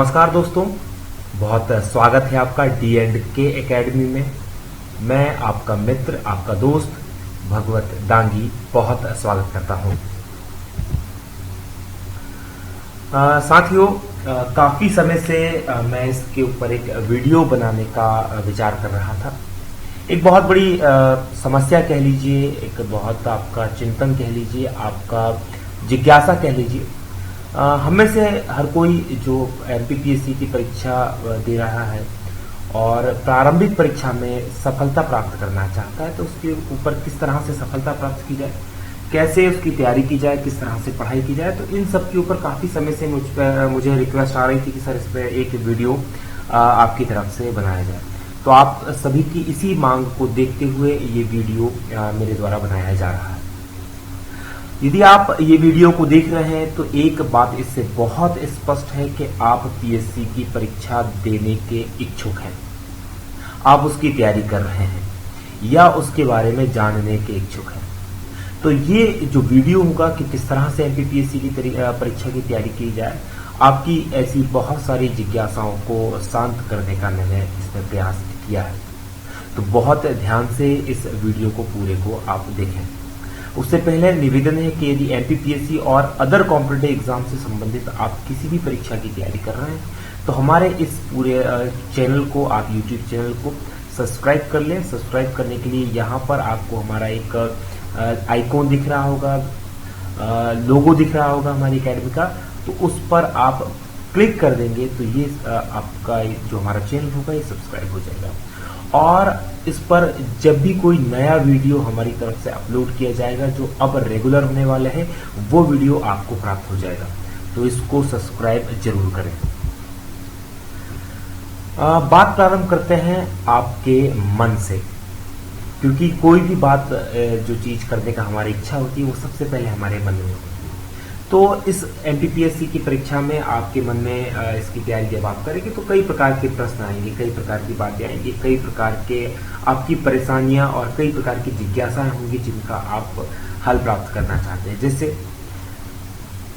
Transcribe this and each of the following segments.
नमस्कार दोस्तों, बहुत स्वागत है आपका डी एंड के एकेडमी में। मैं आपका मित्र, आपका दोस्त भगवत डांगी बहुत स्वागत करता हूं। साथियों, काफी समय से मैं इसके ऊपर एक वीडियो बनाने का विचार कर रहा था। एक बहुत बड़ी समस्या कह लीजिए, एक बहुत आपका चिंतन कह लीजिए, आपका जिज्ञासा कह लीजिए। हम में से हर कोई जो एमपीपीएससी की परीक्षा दे रहा है और प्रारंभिक परीक्षा में सफलता प्राप्त करना चाहता है, तो उसके ऊपर किस तरह से सफलता प्राप्त की जाए, कैसे उसकी तैयारी की जाए, किस तरह से पढ़ाई की जाए, तो इन सब के ऊपर काफी समय से मुझे रिक्वेस्ट आ रही थी कि सर इस पर एक वीडियो आपकी तरफ से बनाया जाए। तो आप सभी की इसी मांग को देखते हुए ये वीडियो मेरे द्वारा बनाया जा रहा है। यदि आप ये वीडियो को देख रहे हैं तो एक बात इससे बहुत स्पष्ट है कि आप पीएससी की परीक्षा देने के इच्छुक हैं, आप उसकी तैयारी कर रहे हैं या उसके बारे में जानने के इच्छुक हैं। तो ये जो वीडियो होगा कि किस तरह से एमपीपीएससी की परीक्षा की तैयारी की जाए, आपकी ऐसी बहुत सारी जिज्ञासाओं को शांत करने का मैंने इसमें प्रयास किया है। तो बहुत ध्यान से इस वीडियो को पूरे को आप देखें। उससे पहले निवेदन है कि यदि एमपीपीएससी और अदर कॉम्पिटिटिव एग्जाम से संबंधित आप किसी भी परीक्षा की तैयारी कर रहे हैं तो हमारे इस पूरे चैनल को, आप यूट्यूब चैनल को सब्सक्राइब कर लें। सब्सक्राइब करने के लिए यहाँ पर आपको हमारा एक आइकॉन दिख रहा होगा, लोगो दिख रहा होगा हमारी एकेडमी का, तो उस पर आप क्लिक कर देंगे तो ये आपका जो हमारा चैनल होगा ये सब्सक्राइब हो जाएगा। और इस पर जब भी कोई नया वीडियो हमारी तरफ से अपलोड किया जाएगा जो अब रेगुलर होने वाले हैं, वो वीडियो आपको प्राप्त हो जाएगा। तो इसको सब्सक्राइब जरूर करें। बात प्रारंभ करते हैं आपके मन से, क्योंकि कोई भी बात जो चीज करने का हमारी इच्छा होती है वो सबसे पहले हमारे मन में होती है। तो इस एमपीपीएससी की परीक्षा में आपके मन में इसकी तैयारी जब आप करेंगे तो कई प्रकार के प्रश्न आएंगे, कई प्रकार की बातें आएंगी, कई प्रकार के आपकी परेशानियां और कई प्रकार की जिज्ञासाएं होंगी जिनका आप हल प्राप्त करना चाहते हैं। जैसे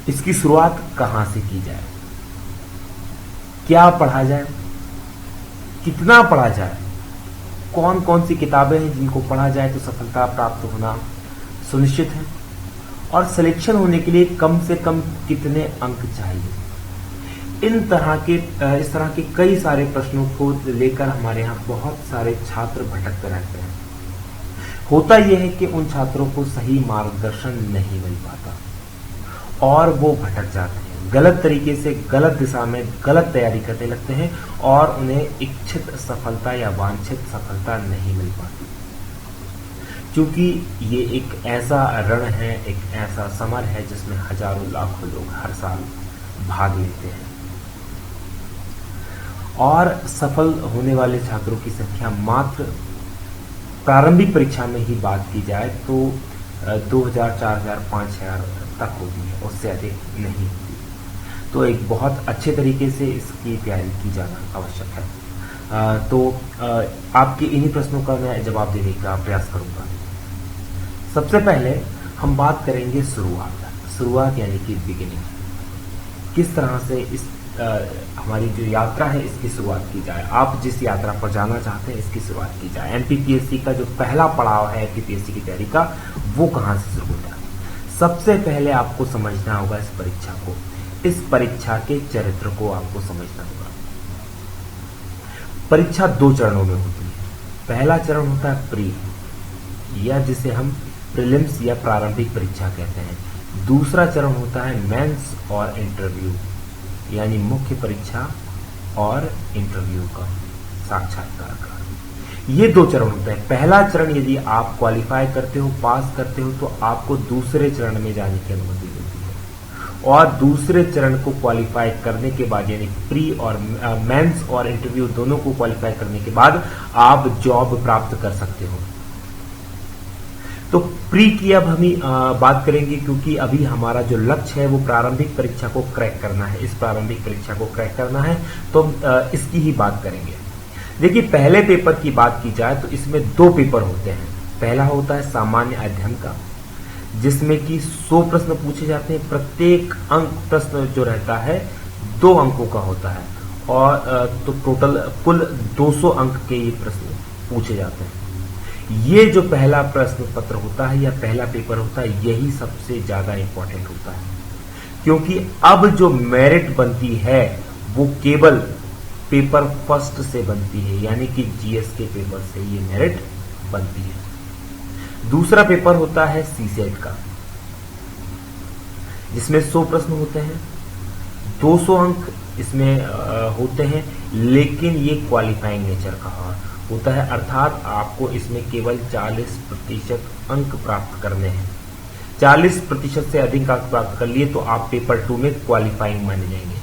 इसकी शुरुआत कहां से की जाए, क्या पढ़ा जाए, कितना पढ़ा जाए, कौन कौन सी किताबें हैं जिनको पढ़ा जाए तो सफलता प्राप्त होना सुनिश्चित है, और सिलेक्शन होने के लिए कम से कम कितने अंक चाहिए। इस तरह के कई सारे प्रश्नों को लेकर हमारे यहाँ बहुत सारे छात्र भटकते रहते हैं। होता यह है कि उन छात्रों को सही मार्गदर्शन नहीं मिल पाता और वो भटक जाते हैं, गलत तरीके से गलत दिशा में गलत तैयारी करने लगते हैं और उन्हें इच्छित सफलता या वांछित सफलता नहीं मिल पाती। क्योंकि ये एक ऐसा रण है, एक ऐसा समर है जिसमें हजारों लाखों लोग हर साल भाग लेते हैं और सफल होने वाले छात्रों की संख्या मात्र प्रारंभिक परीक्षा में ही बात की जाए तो 2000, 4000, 5000 तक होती है, उससे अधिक नहीं होती। तो एक बहुत अच्छे तरीके से इसकी तैयारी की जाना आवश्यक है। तो आपके इन्हीं प्रश्नों का मैं जवाब देने का प्रयास करूंगा। सबसे पहले हम बात करेंगे शुरुआत यानी कि बिगिनिंग। किस तरह से इस हमारी जो यात्रा है इसकी शुरुआत की जाए, आप जिस यात्रा पर जाना चाहते हैं इसकी शुरुआत की जाए। एमपीपीएससी का जो पहला पड़ाव है एमपीपीएससी की तैयारी का, वो कहां से शुरू होता है। सबसे पहले आपको समझना होगा इस परीक्षा को, इस परीक्षा के चरित्र को आपको समझना होगा। परीक्षा 2 चरणों में होती है। पहला चरण होता है प्री, या जिसे हम प्रीलिम्स या प्रारंभिक परीक्षा कहते हैं। दूसरा चरण होता है मेंस और इंटरव्यू, यानी मुख्य परीक्षा और इंटरव्यू का साक्षात्कार का। ये 2 चरण होते हैं। पहला चरण यदि आप क्वालिफाई करते हो, पास करते हो, तो आपको दूसरे चरण में जाने की अनुमति मिलती है। और दूसरे चरण को क्वालिफाई करने के बाद, यानी प्री और मेंस और इंटरव्यू दोनों को क्वालिफाई करने के बाद आप जॉब प्राप्त कर सकते हो। तो प्री की अब हम बात करेंगे, क्योंकि अभी हमारा जो लक्ष्य है वो प्रारंभिक परीक्षा को क्रैक करना है। इस प्रारंभिक परीक्षा को क्रैक करना है तो इसकी ही बात करेंगे। देखिए, पहले पेपर की बात की जाए तो इसमें 2 पेपर होते हैं। पहला होता है सामान्य अध्ययन का, जिसमें कि 100 प्रश्न पूछे जाते हैं। प्रत्येक अंक प्रश्न जो रहता है 2 अंकों का होता है और तो टोटल कुल 200 अंक के ये प्रश्न पूछे जाते हैं। ये जो पहला प्रश्न पत्र होता है या पहला पेपर होता है, यही सबसे ज्यादा इंपॉर्टेंट होता है, क्योंकि अब जो मेरिट बनती है वो केवल पेपर फर्स्ट से बनती है, यानी कि जीएस के पेपर से ये मेरिट बनती है। दूसरा पेपर होता है सीसेट का, जिसमें 100 प्रश्न होते हैं, 200 अंक इसमें होते हैं, लेकिन ये क्वालिफाइंग नेचर का होता है, अर्थात आपको इसमें केवल 40% अंक प्राप्त करने हैं। 40% से अधिक अंक प्राप्त कर लिए तो आप पेपर 2 में क्वालिफाइंग माने जाएंगे।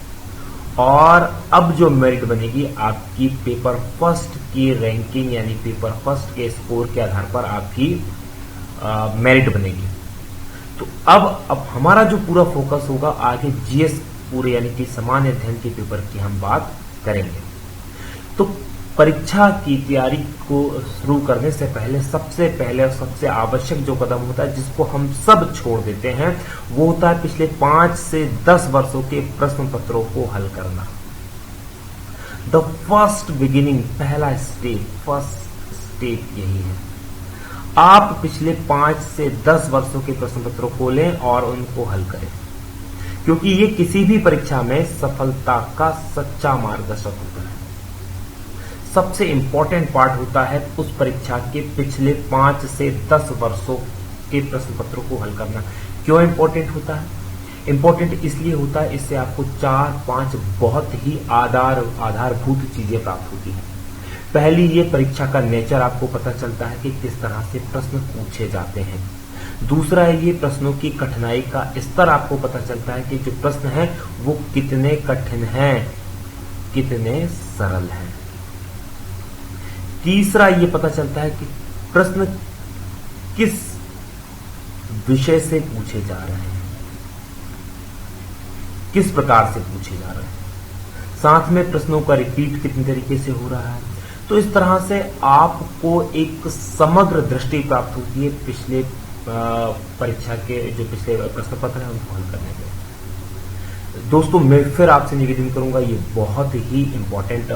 और अब जो मेरिट बनेगी आपकी पेपर फर्स्ट की रैंकिंग, यानी पेपर फर्स्ट के स्कोर के आधार पर आपकी मेरिट बनेगी। तो अब हमारा जो पूरा फोकस होगा आगे जीएस पूरे यानी कि सामान्य अध्ययन के पेपर की हम बात करेंगे। तो परीक्षा की तैयारी को शुरू करने से पहले सबसे आवश्यक जो कदम होता है, जिसको हम सब छोड़ देते हैं, वो होता है पिछले 5 से 10 वर्षों के प्रश्न पत्रों को हल करना। द फर्स्ट बिगिनिंग, पहला स्टेप, फर्स्ट स्टेप यही है। आप पिछले 5 से 10 वर्षों के प्रश्न पत्रों को लें और उनको हल करें, क्योंकि ये किसी भी परीक्षा में सफलता का सच्चा मार्गदर्शक होता है। सबसे इंपॉर्टेंट पार्ट होता है उस परीक्षा के पिछले 5 से 10 वर्षों के प्रश्न पत्रों को हल करना। क्यों इंपॉर्टेंट होता है? इंपॉर्टेंट इसलिए होता है, इससे आपको 4-5 बहुत ही आधारभूत चीजें प्राप्त होती हैं। पहली, ये परीक्षा का नेचर आपको पता चलता है कि किस तरह से प्रश्न पूछे जाते हैं। दूसरा है, ये प्रश्नों की कठिनाई का स्तर आपको पता चलता है कि जो प्रश्न है वो कितने कठिन हैं, कितने सरल हैं। तीसरा, ये पता चलता है कि प्रश्न किस विषय से पूछे जा रहे हैं, किस प्रकार से पूछे जा रहे हैं। साथ में प्रश्नों का रिपीट कितने तरीके से हो रहा है। तो इस तरह से आपको एक समग्र दृष्टि प्राप्त होती है पिछले परीक्षा के जो पिछले प्रश्न पत्र हैं उनको हल करने में। दोस्तों, मैं फिर आपसे निवेदन करूंगा, ये बहुत ही इंपॉर्टेंट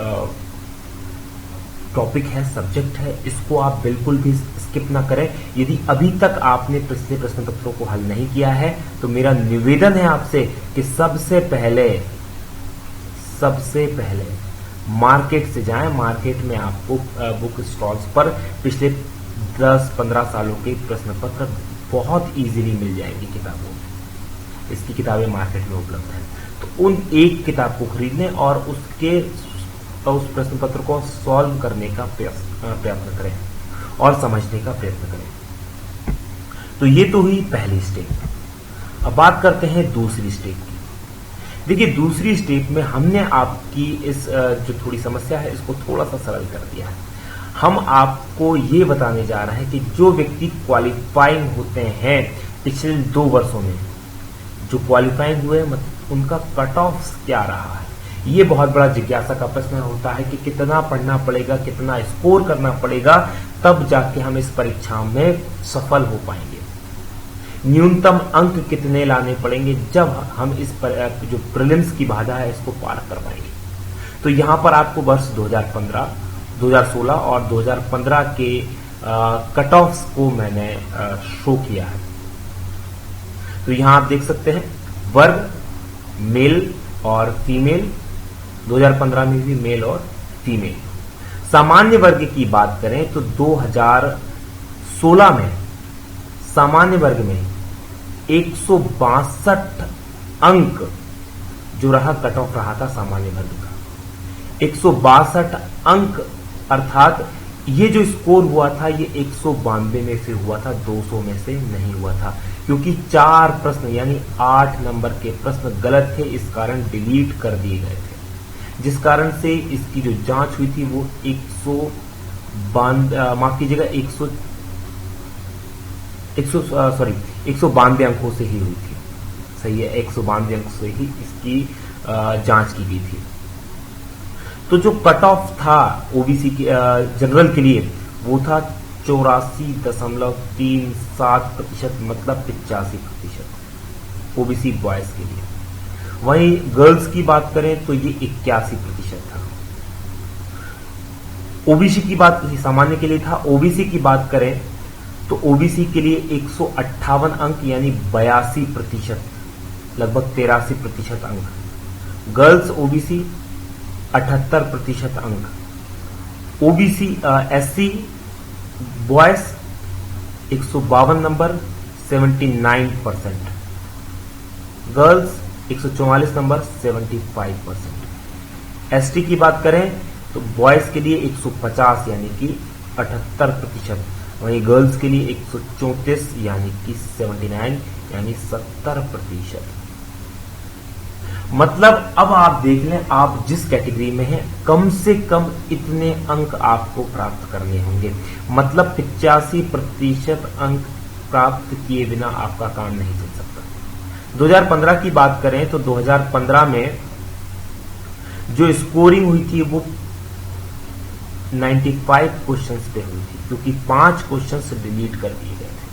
टॉपिक है, सब्जेक्ट है, इसको आप बिल्कुल भी स्किप ना करें। यदि अभी तक आपने पिछले प्रश्न पत्रों को हल नहीं किया है तो मेरा निवेदन है आपसे कि सबसे पहले मार्केट से जाएं। मार्केट में आपको बुक स्टॉल्स पर पिछले 10-15 सालों के प्रश्न पत्र बहुत इजीली मिल जाएंगी किताबों में। इसकी किताबें मार्केट में उपलब्ध हैं, तो उन एक किताब को खरीद लें और उस प्रश्न पत्र को सॉल्व करने का प्रयत्न करें और समझने का प्रयत्न करें। तो ये तो हुई पहली स्टेप। अब बात करते हैं दूसरी स्टेप की। देखिए, दूसरी स्टेप में हमने आपकी इस जो थोड़ी समस्या है इसको थोड़ा सा सरल कर दिया है। हम आपको ये बताने जा रहे हैं कि जो व्यक्ति क्वालिफाइंग होते हैं पिछले 2 वर्षों में, जो क्वालिफाइंग हुए उनका कट ऑफ क्या रहा है। ये बहुत बड़ा जिज्ञासा का प्रश्न होता है कि कितना पढ़ना पड़ेगा, कितना स्कोर करना पड़ेगा, तब जाके हम इस परीक्षा में सफल हो पाएंगे। न्यूनतम अंक कितने लाने पड़ेंगे जब हम इस जो प्रीलिम्स की बाधा है इसको पार कर पाएंगे। तो यहां पर आपको वर्ष 2015, 2016 और 2015 के कट ऑफ्स को मैंने शो किया है। तो यहां आप देख सकते हैं वर्ग, मेल और फीमेल, 2015 में भी मेल और फीमेल। सामान्य वर्ग की बात करें तो 2016 में सामान्य वर्ग में 162 अंक जो रहा, कट ऑफ रहा था सामान्य वर्ग का 162 अंक, अर्थात ये जो स्कोर हुआ था ये 192 में से हुआ था, 200 में से नहीं हुआ था, क्योंकि 4 प्रश्न यानी 8 नंबर के प्रश्न गलत थे, इस कारण डिलीट कर दिए गए थे, जिस कारण से इसकी जो जांच हुई थी वो 192 अंकों से ही हुई थी। सही है, 192 अंक से ही इसकी जांच की गई थी। तो जो कट ऑफ था ओबीसी के जनरल के लिए वो था 84.37%, मतलब 85% ओबीसी बॉयज के लिए। वहीं गर्ल्स की बात करें तो ये 81% था। ओबीसी की बात सामान्य के लिए था। ओबीसी की बात करें तो ओबीसी के लिए 158 अंक यानी 82%, लगभग 83% अंक। गर्ल्स ओबीसी 78% अंक। OBC SC boys 152 number 79%। Girls 144 number 75%। ST की बात करें तो बॉयज के लिए 150 यानी कि 78%, वहीं गर्ल्स के लिए 134 यानी कि 79 यानी 70%। मतलब अब आप देख लें, आप जिस कैटेगरी में हैं कम से कम इतने अंक आपको प्राप्त करने होंगे। मतलब 85% अंक प्राप्त किए बिना आपका काम नहीं चल सकता। 2015 की बात करें तो 2015 में जो स्कोरिंग हुई थी वो 95 क्वेश्चंस पे हुई थी, क्योंकि 5 क्वेश्चंस डिलीट कर दिए गए थे।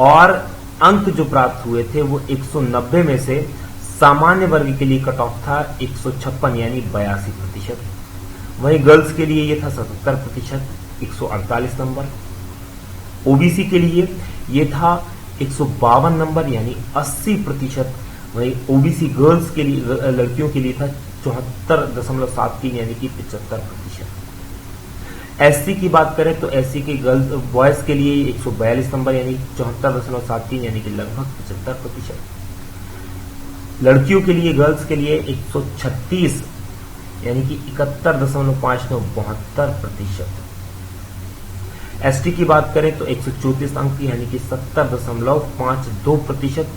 और अंक जो प्राप्त हुए थे वो 190 में से सामान्य वर्ग के लिए कट ऑफ था 156 यानी 82%। वहीं गर्ल्स के लिए ये था 77%, 148 नंबर। ओबीसी के लिए ये था 152 नंबर यानी 80%। वहीं ओबीसी गर्ल्स के लिए, लड़कियों के लिए था 74.73 यानी कि 75%। एससी की बात करें तो एससी के गर्ल्स बॉयज के लिए 142 नंबर यानी 74.73 यानी कि लगभग 75%। लड़कियों के लिए, गर्ल्स के लिए 136 यानी कि 71.59 72%। एसटी की बात करें तो 134 अंक यानी कि 70.52%।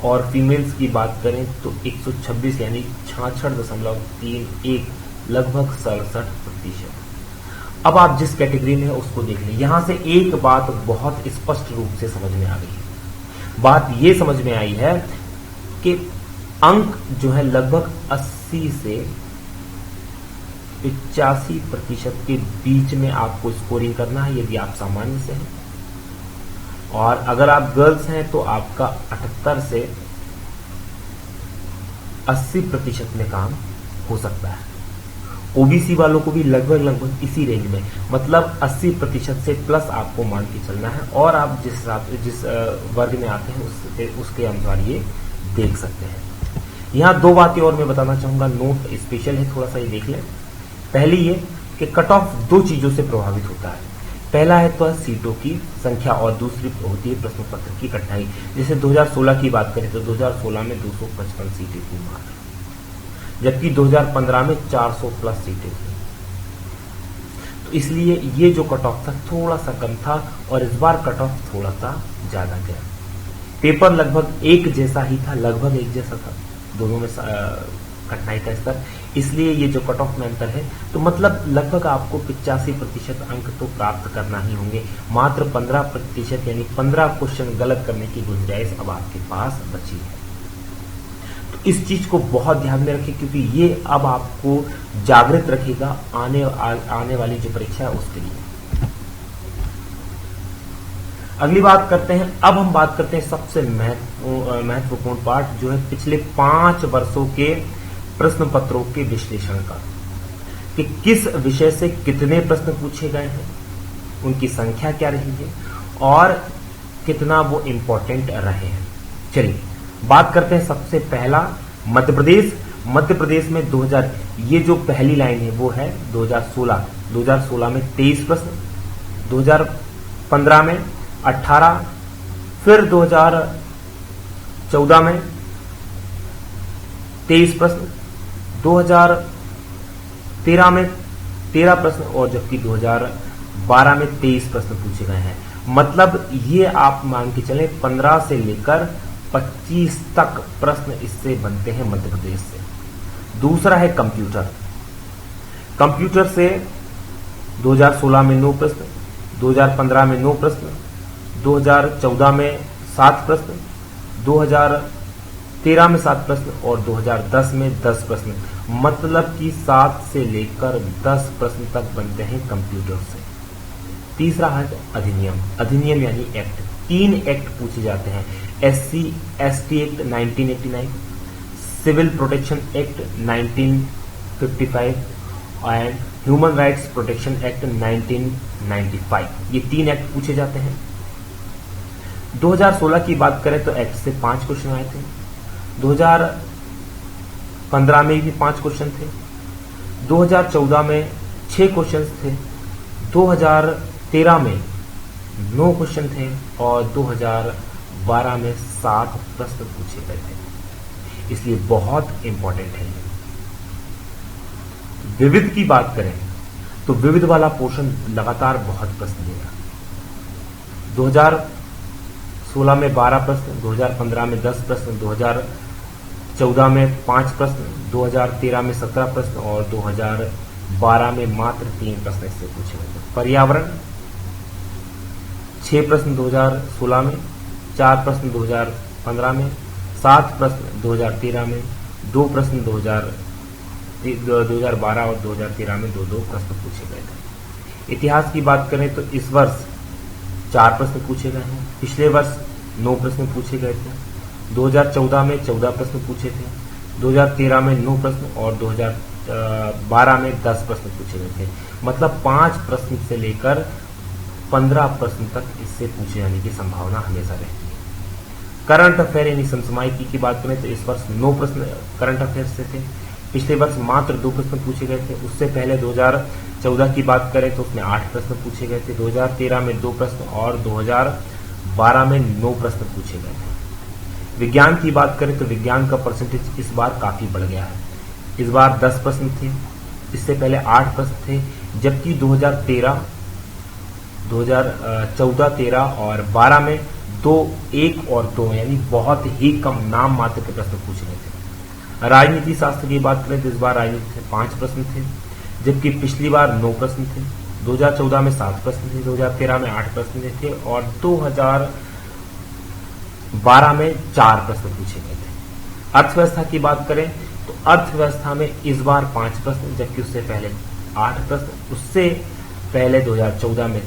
और फीमेल्स की बात करें तो 126 यानी 66.31 लगभग 67%। अब आप जिस कैटेगरी में है उसको देख लें। यहां से एक बात बहुत स्पष्ट रूप से समझ में आ गई है। बात यह समझ में आई है कि अंक जो है लगभग 80 से 85% के बीच में आपको स्कोरिंग करना है यदि आप सामान्य से हैं। और अगर आप गर्ल्स हैं तो आपका 78 से 80% में काम हो सकता है। ओबीसी वालों को भी लगभग इसी रेंज में, मतलब 80% से प्लस आपको मान के चलना है। और आप जिस वर्ग में आते हैं उसके अनुसार ये देख सकते हैं। यहाँ दो बातें और मैं बताना चाहूंगा, नोट स्पेशल है, थोड़ा सा ये देख लें। पहली ये कि कट ऑफ दो चीजों से प्रभावित होता है। पहला है तो सीटों की संख्या और दूसरी होती है प्रश्न पत्र की कठिनाई। जैसे 2016 की बात करें तो 2016 में 255 सीटें थी मात्र, जबकि 2015 में 400 प्लस सीटें थी। तो इसलिए ये जो कट ऑफ था थोड़ा सा कम था और इस बार कट ऑफ थोड़ा सा ज्यादा गया। पेपर लगभग एक जैसा ही था, लगभग एक जैसा था दोनों में कठिनाई का स्तर, इसलिए ये जो कट ऑफ में अंतर है। तो मतलब लगभग आपको 85% अंक तो प्राप्त करना ही होंगे। मात्र 15% यानी 15 क्वेश्चन गलत करने की गुंजाइश अब आपके पास बची है। तो इस चीज को बहुत ध्यान में रखें, क्योंकि ये अब आपको जागृत रखेगा आने वाली जो परीक्षा है उसके लिए। अगली बात करते हैं, अब हम बात करते हैं सबसे महत्वपूर्ण पार्ट, जो है पिछले 5 वर्षों के प्रश्न पत्रों के विश्लेषण का, कि किस विषय से कितने प्रश्न पूछे गए हैं, उनकी संख्या क्या रही है और कितना वो इंपॉर्टेंट रहे हैं। चलिए बात करते हैं सबसे पहला मध्य प्रदेश। मध्य प्रदेश में 2000, ये जो पहली लाइन है वो है 2016 में 23 प्रश्न, 2015 में 18, फिर 2014 में 23 प्रश्न, 2013 में 13 प्रश्न और जबकि 2012 में 23 प्रश्न पूछे गए हैं। मतलब ये आप मान के चलें 15 से लेकर 25 तक प्रश्न इससे बनते हैं मध्य प्रदेश से। दूसरा है कंप्यूटर। कंप्यूटर से 2016 में 9 प्रश्न, 2015 में 9 प्रश्न, 2014 में 7 प्रश्न, 2013 में 7 प्रश्न और 2010 में 10 प्रश्न। मतलब कि 7 से लेकर 10 प्रश्न तक बनते हैं कंप्यूटर से। तीसरा है अधिनियम यानी एक्ट। 3 एक्ट पूछे जाते हैं, SC/ST act 1989, civil protection act 1955 and human rights protection act 1995। ये 3 एक्ट पूछे जाते हैं। 2016 की बात करें तो एक्ट से 5 क्वेश्चन आए थे। 2015 में भी 5 क्वेश्चन थे। 2014 में 6 क्वेश्चन थे। 2013 में 9 क्वेश्चन थे और 2012 में 7 प्रश्न पूछे गए थे। इसलिए बहुत इंपॉर्टेंट है। विविध की बात करें तो विविध वाला पोर्शन लगातार बहुत प्रश्न देगा। 2016 में 12 प्रश्न, 2015 में 10 प्रश्न, 2014 में 5 प्रश्न, 2013 में 17 प्रश्न और 2012 में मात्र 3 प्रश्न इससे पूछे गए थे। पर्यावरण 6 प्रश्न 2016 में, 4 प्रश्न 2015 में, 7 प्रश्न 2013 में, 2 प्रश्न 2012 और 2013 में 2 प्रश्न पूछे गए थे। इतिहास की बात करें तो इस वर्ष 4 प्रश्न पूछे गए हैं। पिछले वर्ष 9 प्रश्न पूछे गए थे। 2014 में 14 प्रश्न पूछे थे। 2013 में 9 प्रश्न और 2012 में 10 प्रश्न पूछे गए थे। मतलब 5 प्रश्न से लेकर 15 प्रश्न तक इससे पूछे जाने की संभावना हमेशा रहती है। करंट अफेयर यानी समसामयिकी की बात करें तो इस वर्ष 9 प्रश्न करंट अफेयर से थे। पिछले वर्ष मात्र 2 प्रश्न पूछे गए थे। उससे पहले 2014 की बात करें तो उसमें 8 प्रश्न पूछे गए थे। 2013 में 2 प्रश्न और 2012 में 9 प्रश्न पूछे गए थे। विज्ञान की बात करें तो विज्ञान का परसेंटेज इस बार काफी बढ़ गया है। इस बार 10 प्रश्न थे, इससे पहले 8 प्रश्न थे, जबकि 2014, 13 और 12 में 2, 1 और 2 यानी बहुत ही कम नाम मात्र के प्रश्न पूछे गए थे। राजनीति शास्त्र की बात करें तो इस बार राजनीति से 5 प्रश्न थे, जबकि पिछली बार 9 प्रश्न थे। 2014 में 7 प्रश्न थे, 2013 में 8 प्रश्न थे और 2012 में 4 प्रश्न पूछे गए थे। अर्थव्यवस्था की बात करें तो अर्थव्यवस्था में इस बार 5 प्रश्न, जबकि उससे पहले 8 प्रश्न, उससे पहले 2014 में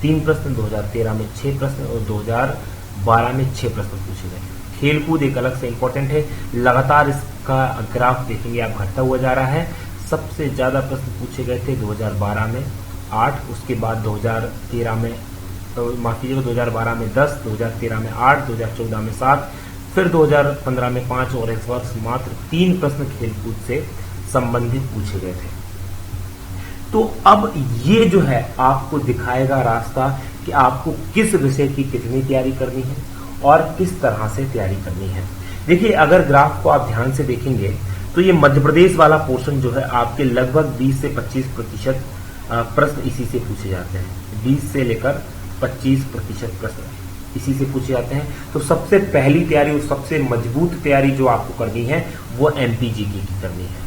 3 प्रश्न, 2013 में 6 प्रश्न और 2012 में 6 प्रश्न पूछे गए। खेलकूद एक अलग से इंपॉर्टेंट है। लगातार इसका ग्राफ देखेंगे आप घटता हुआ जा रहा है। सबसे ज्यादा प्रश्न पूछे गए थे 2012 में 8, उसके बाद 2013 में माफ कीजिएगा 2012 में 10, 2013 में 8, 2014 में 7, फिर 2015 में 5 और इस वर्ष मात्र 3 प्रश्न खेलकूद से संबंधित पूछे गए थे। तो अब ये जो है आपको दिखाएगा रास्ता कि आपको किस विषय की कितनी तैयारी करनी है और किस तरह से तैयारी करनी है। देखिए, अगर ग्राफ को आप ध्यान से देखेंगे तो ये मध्य प्रदेश वाला पोर्शन जो है आपके लगभग 20 से 25% प्रश्न इसी से पूछे जाते हैं। 20 से लेकर 25% प्रश्न इसी से पूछे जाते हैं। तो सबसे पहली तैयारी और सबसे मजबूत तैयारी जो आपको करनी है वो एमपीजीके की करनी है।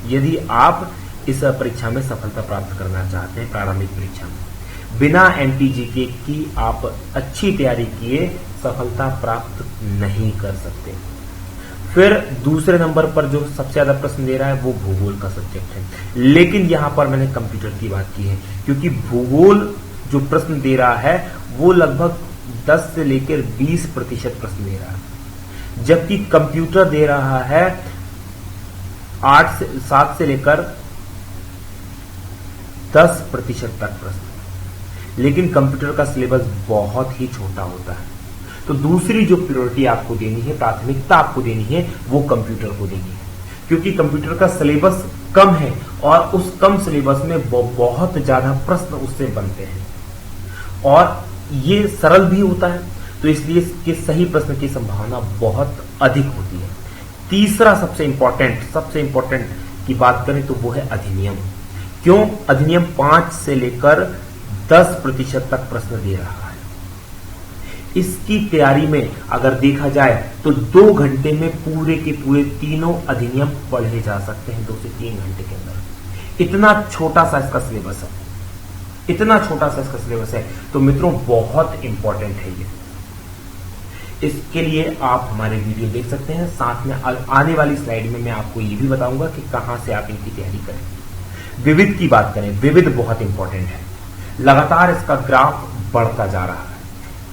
यदि आप इस परीक्षा में सफलता प्राप्त करना चाहते हैं, प्रारंभिक परीक्षा में बिना एमपीजीके की आप अच्छी तैयारी किए सफलता प्राप्त नहीं कर सकते। फिर दूसरे नंबर पर जो सबसे ज्यादा प्रश्न दे रहा है वो भूगोल का सब्जेक्ट है, लेकिन यहां पर मैंने कंप्यूटर की बात की है क्योंकि भूगोल जो प्रश्न दे रहा है वो लगभग 10 से लेकर 20% प्रश्न दे रहा है, जबकि कंप्यूटर दे रहा है 7 से लेकर 10% तक प्रश्न। लेकिन कंप्यूटर का सिलेबस बहुत ही छोटा होता है। तो दूसरी जो प्रायोरिटी आपको देनी है, प्राथमिकता आपको देनी है, वो कंप्यूटर को देनी है, क्योंकि कंप्यूटर का सिलेबस कम है और उस कम सिलेबस में बहुत ज्यादा प्रश्न उससे बनते हैं और ये सरल भी होता है, तो इसलिए इसके सही प्रश्न की संभावना बहुत अधिक होती है। तीसरा सबसे इंपॉर्टेंट की बात करें तो वो है अधिनियम। क्यों? अधिनियम 5 से लेकर 10% तक प्रश्न दे रहा है। इसकी तैयारी में अगर देखा जाए तो 2 घंटे में पूरे के पूरे तीनों अधिनियम पढ़े जा सकते हैं, 2 से 3 घंटे के अंदर। इतना छोटा सा इसका सिलेबस है, तो मित्रों बहुत इंपॉर्टेंट है ये। इसके लिए आप हमारे वीडियो देख सकते हैं। साथ में आने वाली स्लाइड में मैं आपको ये भी बताऊंगा कि कहां से आप इनकी तैयारी करें। विविध की बात करें, विविध बहुत इंपॉर्टेंट है। लगातार इसका ग्राफ बढ़ता जा रहा है।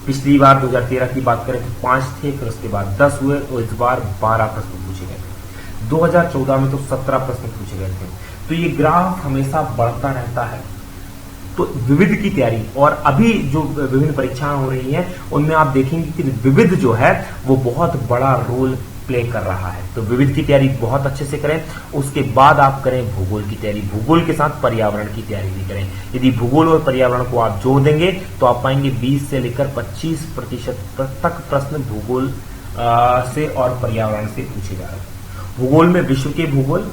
पिछली बार 2013 की बात करें तो 5 थे, फिर उसके बाद 10 हुए और इस बार 12 प्रश्न पूछे गए थे। 2014 में तो 17 प्रश्न पूछे गए थे। तो ये ग्राफ हमेशा बढ़ता रहता है। तो विविध की तैयारी, और अभी जो विभिन्न परीक्षाएं हो रही हैं उनमें आप देखेंगे कि विविध जो है वो बहुत बड़ा रोल प्ले कर रहा है। तो विविध की तैयारी बहुत अच्छे से करें। उसके बाद आप करें भूगोल की तैयारी, भूगोल के साथ पर्यावरण की तैयारी भी करें। यदि भूगोल और पर्यावरण को आप जोड़ देंगे तो आप पाएंगे 20 से लेकर 25% तक प्रश्न भूगोल से और पर्यावरण से पूछे जा रहे हैं। भूगोल में विश्व के भूगोल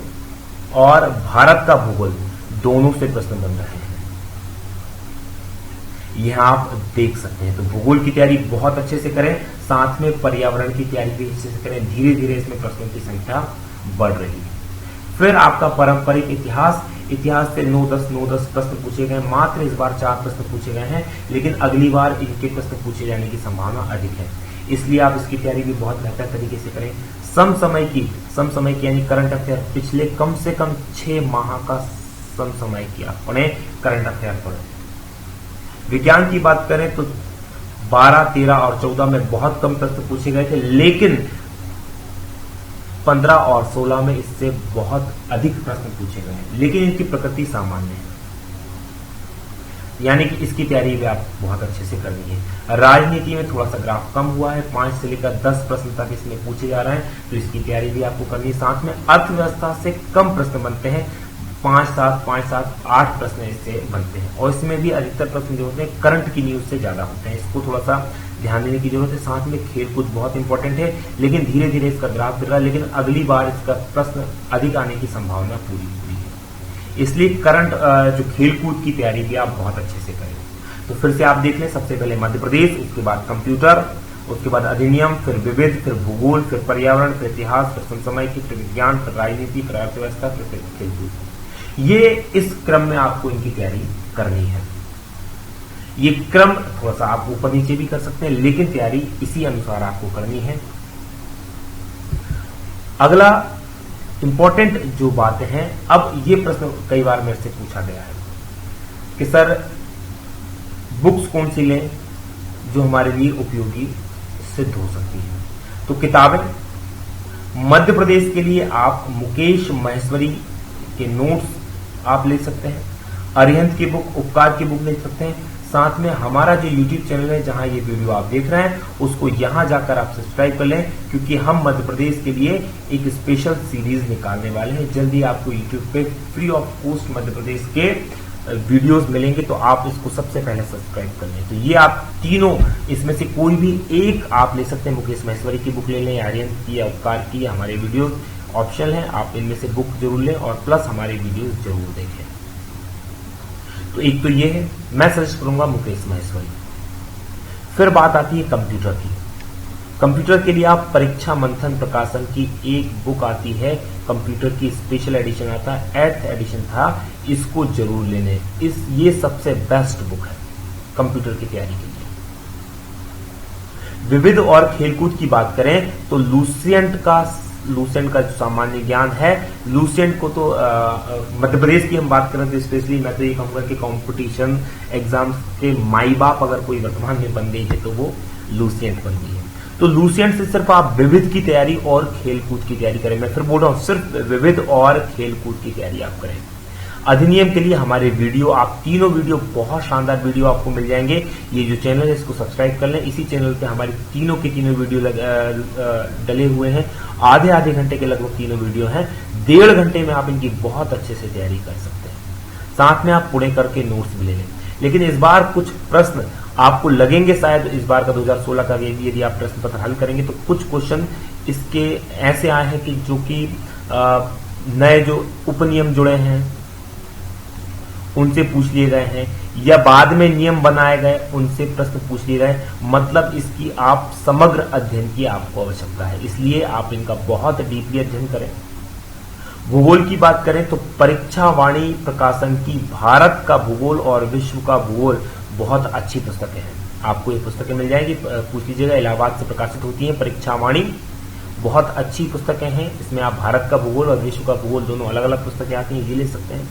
और भारत का भूगोल दोनों से प्रश्न बन रहे हैं, यहां आप देख सकते हैं। तो भूगोल की तैयारी बहुत अच्छे से करें, साथ में पर्यावरण की तैयारी भी अच्छे से करें। धीरे धीरे इसमें प्रश्नों की संख्या बढ़ रही है। फिर आपका पारंपरिक इतिहास, इतिहास से 9-10 प्रश्न पूछे गए। मात्र इस बार 4 प्रश्न पूछे गए हैं, लेकिन अगली बार इनके प्रश्न पूछे जाने की संभावना अधिक है, इसलिए आप इसकी तैयारी भी बहुत बेहतर तरीके से करें। समसामयिक यानी करंट अफेयर, पिछले कम से कम 6 माह का समसामयिक आप पढ़ें, करंट अफेयर पढ़ें। विज्ञान की बात करें तो 12, 13 और 14 में बहुत कम प्रश्न पूछे गए थे, लेकिन 15 और 16 में इससे बहुत अधिक प्रश्न पूछे गए हैं, लेकिन इनकी प्रकृति सामान्य है, यानी कि इसकी तैयारी भी आप बहुत अच्छे से करनी है। राजनीति में थोड़ा सा ग्राफ कम हुआ है, 5 से लेकर 10 प्रश्न तक इसमें पूछे जा रहे हैं, तो इसकी तैयारी भी आपको करनी है। साथ में अर्थव्यवस्था से कम प्रश्न बनते हैं, 5-7-8 प्रश्न इससे बनते हैं, और इसमें भी अधिकतर प्रश्न जो होते हैं करंट की न्यूज से ज्यादा होते हैं। इसको थोड़ा सा ध्यान देने की जरूरत है। साथ में खेलकूद बहुत इंपॉर्टेंट है, लेकिन धीरे धीरे इसका ग्राफ गिर रहा है, लेकिन अगली बार इसका प्रश्न अधिक आने की संभावना पूरी है। इसलिए करंट जो खेलकूद की तैयारी भी आप बहुत अच्छे से करें। तो फिर से आप देख लें, सबसे पहले मध्य प्रदेश, उसके बाद कंप्यूटर, उसके बाद अधिनियम, फिर विविध, फिर भूगोल, फिर पर्यावरण, फिर इतिहास, फिर समसामयिक, फिर विज्ञान, फिर राजनीति, फिर अर्थव्यवस्था, फिर खेलकूद। ये इस क्रम में आपको इनकी तैयारी करनी है। ये क्रम थोड़ा सा आप ऊपर नीचे भी कर सकते हैं, लेकिन तैयारी इसी अनुसार आपको करनी है। अगला इंपॉर्टेंट जो बातें हैं, अब ये प्रश्न कई बार मेरे से पूछा गया है कि सर बुक्स कौन सी लें जो हमारे लिए उपयोगी सिद्ध हो सकती है। तो किताबें, मध्य प्रदेश के लिए आप मुकेश महेश्वरी के नोट्स आप ले सकते हैं, अरिहंत की बुक, उपकार की बुक ले सकते हैं। साथ में हमारा जो YouTube चैनल है जहां ये वीडियो आप देख रहे हैं, उसको यहां जाकर आप सब्सक्राइब कर लें, क्योंकि हम मध्य प्रदेश के लिए एक स्पेशल सीरीज निकालने वाले हैं। जल्दी आपको YouTube पे free of cost Madhya Pradesh के वीडियोस मिलेंगे, तो आप इसको सबसे पहले सब्सक्राइब कर लें। तो ये आप तीनों इसमें से कोई भी एक आप ले सकते हैं। मुकेश महेश्वरी की बुक ले लें, या अरिहंत की, या उपकार की, हमारे वीडियो ऑप्शन है, आप इनमें से बुक जरूर लें और प्लस हमारे वीडियो जरूर देखें। तो एक तो ये है, मैं सजेस्ट करूंगा मुकेश महेश्वरी। फिर बात आती है कंप्यूटर की। कंप्यूटर के लिए आप परीक्षा मंथन प्रकाशन की एक बुक आती है, कंप्यूटर की स्पेशल एडिशन आता है, 8th एडिशन था, इसको जरूर लेने। ये सबसे बेस्ट बुक है कंप्यूटर की तैयारी के लिए। विविध और खेलकूद की बात करें तो लूसेंट का जो सामान्य ज्ञान है, लूसेंट को तो मध्य प्रदेश की हम बात करें तो स्पेशली मैं तो ये कहूंगा कि कंपटीशन एग्जाम के माई बाप अगर कोई वर्तमान में बन गई है तो वो लूसेंट बन गई है। तो लूसेंट से सिर्फ आप विविध की तैयारी और खेलकूद की तैयारी करें। मैं फिर बोल रहा हूं, सिर्फ विविध और खेलकूद की तैयारी आप करें। अधिनियम के लिए हमारे वीडियो, आप तीनों वीडियो, बहुत शानदार वीडियो आपको मिल जाएंगे। ये जो चैनल है इसको सब्सक्राइब कर लें। इसी चैनल पे हमारी तीनों के तीनों वीडियो डले हुए हैं। आधे घंटे के लगभग तीनों वीडियो हैं। 1.5 घंटे में आप इनकी बहुत अच्छे से तैयारी कर सकते हैं। साथ में आप पुणे करके नोट्स भी ले लें। लेकिन इस बार कुछ प्रश्न आपको लगेंगे, शायद इस बार का 2016 का यदि आप प्रश्न पत्र हल करेंगे तो कुछ क्वेश्चन इसके ऐसे आए हैं कि जो कि नए जो उपनियम जुड़े हैं उनसे पूछ लिए गए हैं, या बाद में नियम बनाए गए उनसे प्रश्न पूछ लिए गए। मतलब इसकी आप समग्र अध्ययन की आपको आवश्यकता है, इसलिए आप इनका बहुत डीपली अध्ययन करें। भूगोल की बात करें तो परीक्षा वाणी प्रकाशन की भारत का भूगोल और विश्व का भूगोल बहुत अच्छी पुस्तकें हैं। आपको ये पुस्तकें मिल जाएगी, पूछ लीजिएगा, इलाहाबाद से प्रकाशित होती हैं। परीक्षा वाणी बहुत अच्छी पुस्तकें हैं, इसमें आप भारत का भूगोल और विश्व का भूगोल दोनों अलग अलग पुस्तकें आती हैं, ये ले सकते हैं।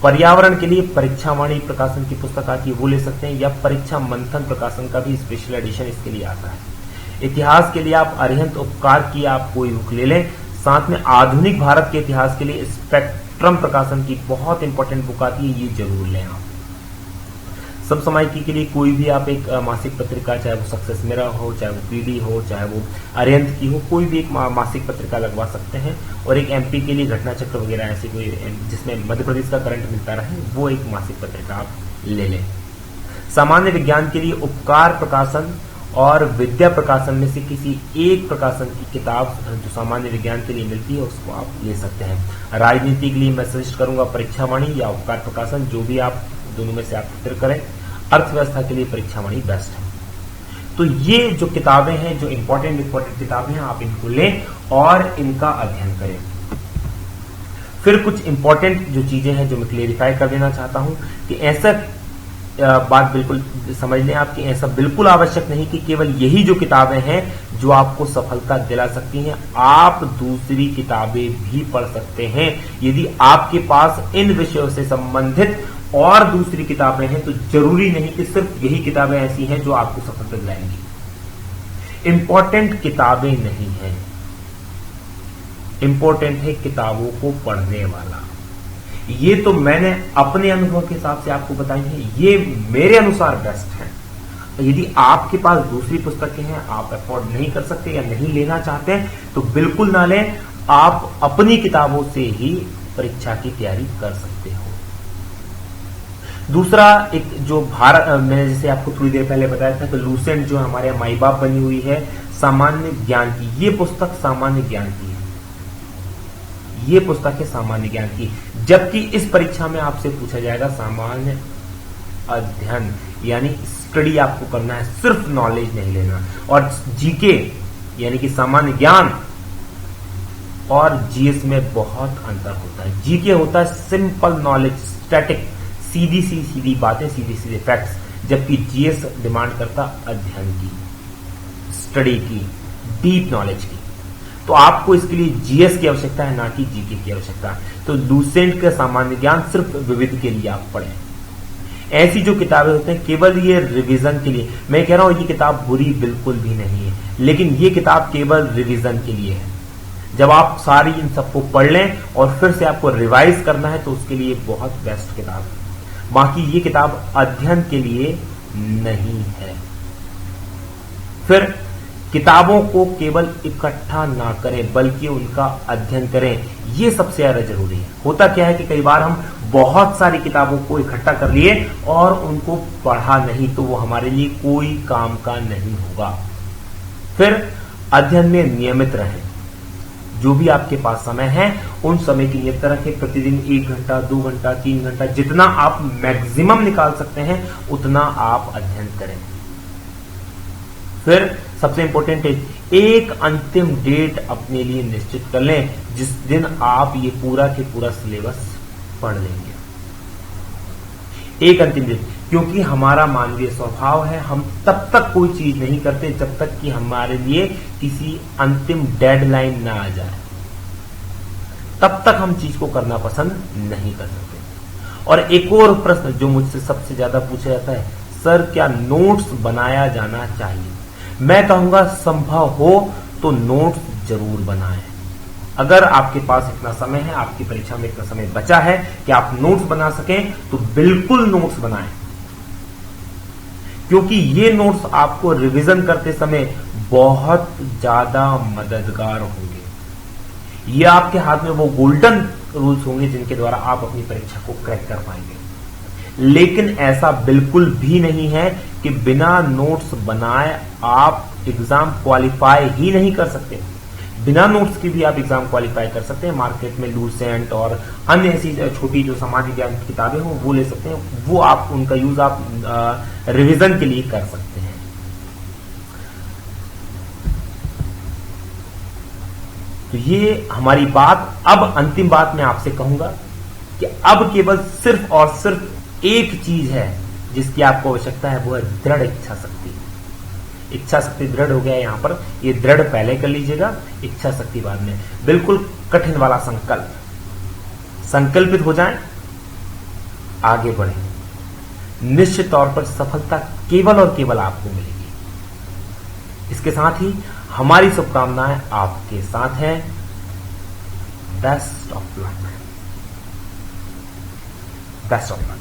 पर्यावरण के लिए परीक्षा वाणी प्रकाशन की पुस्तक आती है, वो ले सकते हैं, या परीक्षा मंथन प्रकाशन का भी स्पेशल एडिशन इसके लिए आता है। इतिहास के लिए आप अरिहंत उपकार की आप कोई बुक ले लें। साथ में आधुनिक भारत के इतिहास के लिए स्पेक्ट्रम प्रकाशन की बहुत इंपॉर्टेंट बुक आती है, ये जरूर लें आप। समसामयिकी के लिए कोई भी आप एक मासिक पत्रिका, चाहे वो सक्सेस मेरा हो, चाहे वो पीडी हो, चाहे वो अरिहंत की हो, कोई भी एक मासिक पत्रिका लगवा सकते हैं। और एक एमपी के लिए घटना चक्र वगैरह ऐसी कोई जिसमें मध्य प्रदेश का करंट मिलता रहे, वो एक मासिक पत्रिका आप ले लें। सामान्य विज्ञान के लिए उपकार प्रकाशन और विद्या प्रकाशन में से किसी एक प्रकाशन की किताब जो सामान्य विज्ञान के लिए मिलती है उसको आप ले सकते हैं। राजनीति के लिए मैं सजेस्ट करूंगा परीक्षावाणी या उपकार प्रकाशन, जो भी आप दोनों में से आप फिक्र करें। अर्थव्यवस्था के लिए परीक्षावाणी बेस्ट है। तो ये जो किताबें हैं, जो इंपॉर्टेंट किताबें हैं, आप इनको लें और इनका अध्ययन करें। फिर कुछ इंपॉर्टेंट जो चीजें हैं जो मैं क्लेरिफाई कर देना चाहता हूं कि ऐसा बात बिल्कुल समझ लें आप कि ऐसा बिल्कुल आवश्यक नहीं कि केवल यही जो किताबें हैं जो आपको सफलता दिला सकती हैं। आप दूसरी किताबें भी पढ़ सकते हैं। यदि आपके पास इन विषयों से संबंधित और दूसरी किताबें हैं तो जरूरी नहीं कि सिर्फ यही किताबें ऐसी हैं जो आपको सफलता दिलाएंगी। इंपॉर्टेंट किताबें नहीं है, इंपॉर्टेंट है किताबों को पढ़ने वाला। ये तो मैंने अपने अनुभव के हिसाब से आपको बताई है, ये मेरे अनुसार बेस्ट है। यदि आपके पास दूसरी पुस्तकें हैं, आप अफोर्ड नहीं कर सकते या नहीं लेना चाहते हैं तो बिल्कुल ना लें। आप अपनी किताबों से ही परीक्षा की तैयारी कर सकते हो। दूसरा, एक जो भारत, मैंने जैसे आपको थोड़ी देर पहले बताया था कि लूसेंट जो हमारे माई बाप बनी हुई है सामान्य ज्ञान की, ये पुस्तक सामान्य ज्ञान की है, ये पुस्तक है सामान्य ज्ञान की। जबकि इस परीक्षा में आपसे पूछा जाएगा सामान्य अध्ययन, यानी स्टडी आपको करना है, सिर्फ नॉलेज नहीं लेना। और जीके यानी कि सामान्य ज्ञान और जीएस में बहुत अंतर होता है। जीके होता है सिंपल नॉलेज, स्टैटिक, सीधी बातें, सीधे फैक्ट्स, जबकि जीएस डिमांड करता अध्ययन की, स्टडी की, डीप नॉलेज की। तो आपको इसके लिए जीएस की आवश्यकता है, ना कि जीके की आवश्यकता है। तो लूसेंट का सामान्य ज्ञान सिर्फ विविध के लिए आप पढ़ें। ऐसी जो किताबें होते हैं केवल ये रिवीजन के लिए, मैं कह रहा हूं ये किताब बुरी बिल्कुल भी नहीं है, लेकिन ये किताब केवल रिवीजन के लिए है। जब आप सारी इन सबको पढ़ लें और फिर से आपको रिवाइज करना है तो उसके लिए बहुत बेस्ट किताब है। बाकी ये किताब अध्ययन के लिए नहीं है। फिर किताबों को केवल इकट्ठा ना करें बल्कि उनका अध्ययन करें, ये सबसे ज्यादा जरूरी है। होता क्या है कि कई बार हम बहुत सारी किताबों को इकट्ठा कर लिए और उनको पढ़ा नहीं, तो वो हमारे लिए कोई काम का नहीं होगा। फिर अध्ययन में नियमित रहें। जो भी आपके पास समय है उन समय की नियत रखें। प्रतिदिन 1 घंटा, 2 घंटा, 3 घंटा, जितना आप मैक्सिमम निकाल सकते हैं उतना आप अध्ययन करें। फिर सबसे इंपॉर्टेंट है, एक अंतिम डेट अपने लिए निश्चित कर लें जिस दिन आप ये पूरा के पूरा सिलेबस पढ़ लेंगे। एक अंतिम डेट, क्योंकि हमारा मानवीय स्वभाव है, हम तब तक कोई चीज नहीं करते जब तक कि हमारे लिए किसी अंतिम डेडलाइन ना आ जाए, तब तक हम चीज को करना पसंद नहीं कर सकते। और एक और प्रश्न जो मुझसे सबसे ज्यादा पूछा जाता है, सर क्या नोट्स बनाया जाना चाहिए? मैं कहूंगा संभव हो तो नोट्स जरूर बनाएं। अगर आपके पास इतना समय है, आपकी परीक्षा में इतना समय बचा है कि आप नोट्स बना सकें तो बिल्कुल नोट्स बनाएं, क्योंकि ये नोट्स आपको रिवीजन करते समय बहुत ज्यादा मददगार होंगे। ये आपके हाथ में वो गोल्डन रूल्स होंगे जिनके द्वारा आप अपनी परीक्षा को क्रैक कर पाएंगे। लेकिन ऐसा बिल्कुल भी नहीं है कि बिना नोट्स बनाए आप एग्जाम क्वालिफाई ही नहीं कर सकते। बिना नोट्स के भी आप एग्जाम क्वालिफाई कर सकते हैं। मार्केट में लूसेंट और अन्य ऐसी छोटी जो सामाजिक ज्ञान की किताबें हो वो ले सकते हैं, वो आप उनका यूज आप रिवीजन के लिए कर सकते हैं। तो ये हमारी बात। अब अंतिम बात मैं आपसे कहूंगा कि अब केवल सिर्फ और सिर्फ एक चीज है जिसकी आपको आवश्यकता है, वो है दृढ़ इच्छा शक्ति। इच्छा शक्ति दृढ़ हो गया है। यहां पर ये दृढ़ पहले कर लीजिएगा, इच्छा शक्ति बाद में। बिल्कुल कठिन वाला संकल्प, संकल्पित हो जाएं, आगे बढ़ें। निश्चित तौर पर सफलता केवल और केवल आपको मिलेगी। इसके साथ ही हमारी शुभकामनाएं आपके साथ हैं। Best of luck, best of luck.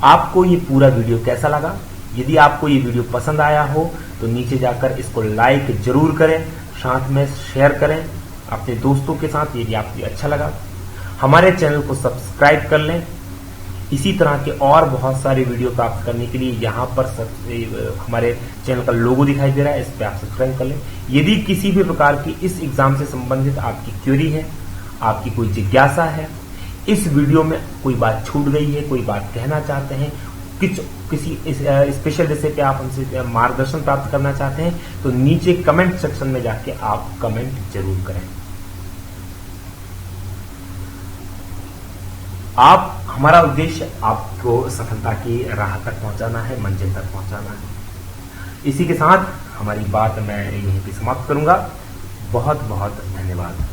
आपको ये पूरा वीडियो कैसा लगा? यदि आपको ये वीडियो पसंद आया हो तो नीचे जाकर इसको लाइक जरूर करें, साथ में शेयर करें अपने दोस्तों के साथ यदि आपको अच्छा लगा। हमारे चैनल को सब्सक्राइब कर लें। इसी तरह के और बहुत सारे वीडियो प्राप्त करने के लिए यहाँ पर हमारे चैनल का लोगो दिखाई दे रहा है, इस पर आप सब्सक्राइब कर लें। यदि किसी भी प्रकार की इस एग्जाम से संबंधित आपकी क्वेरी है, आपकी कोई जिज्ञासा है, इस वीडियो में कोई बात छूट गई है, कोई बात कहना चाहते हैं, किसी स्पेशल विषय पे आप हमसे मार्गदर्शन प्राप्त करना चाहते हैं, तो नीचे कमेंट सेक्शन में जाके आप कमेंट जरूर करें। हमारा उद्देश्य आपको सफलता की राह तक पहुंचाना है, मंजिल तक पहुंचाना है। इसी के साथ हमारी बात मैं यहीं पे समाप्त करूंगा। बहुत बहुत धन्यवाद।